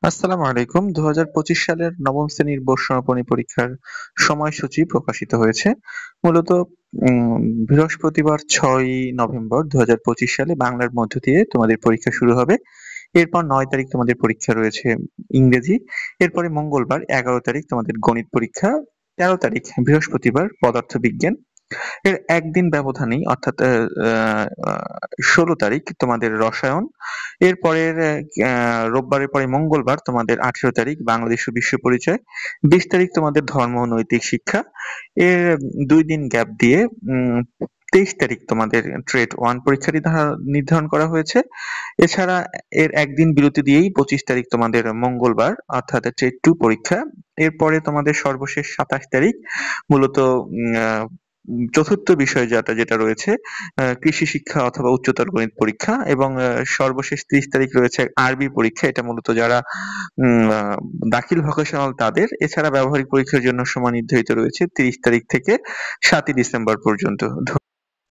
আসসালামু আলাইকুম। ২০২৫ সালের নবম শ্রেণীর বোর্ড সমাপনী পরীক্ষার সময়সূচি প্রকাশিত হয়েছে। মূলত বৃহস্পতিবার ৬ই নভেম্বর ২০২৫ সালে বাংলার মধ্য দিয়ে তোমাদের পরীক্ষা শুরু হবে। এরপর ৯ তারিখ তোমাদের পরীক্ষা রয়েছে ইংরেজি। এরপরে মঙ্গলবার ১১ তারিখ তোমাদের গণিত পরীক্ষা। ১৩ তারিখ বৃহস্পতিবার পদার্থবিজ্ঞান। এর একদিন ব্যবধানেই অর্থাৎ আ আ ১৬ তারিখ তোমাদের রসায়ন। এরপরের রোববারের পরে মঙ্গলবার তোমাদের ১৮ তারিখ বাংলাদেশ ও বিশ্ব পরিচয়। ২০ তারিখ তোমাদের ধর্ম ও নৈতিক শিক্ষা। এর ২ দিন গ্যাপ দিয়ে ২৩ তারিখ তোমাদের ট্রেড 1 পরীক্ষা নির্ধারণ করা হয়েছে। এছাড়া এর একদিন বিরতি দিয়েই ২৫ তারিখ তোমাদের মঙ্গলবার অর্থাৎ ট্রেড 2 পরীক্ষা। এরপরে তোমাদের সর্বশেষ ২৭ তারিখ মূলত উম আ চতুর্থ বিষয় যেটা রয়েছে কৃষি শিক্ষা অথবা উচ্চতর গণিত পরীক্ষা এবং সর্বশেষ ৩০ তারিখ রয়েছে আরবি পরীক্ষা। এটা মূলত যারা উম আ দাখিল ভোকেশনাল তাদের। এছাড়া ব্যবহারিক পরীক্ষার জন্য সময় নির্ধারিত রয়েছে ৩০ তারিখ থেকে ৭ই ডিসেম্বর পর্যন্ত।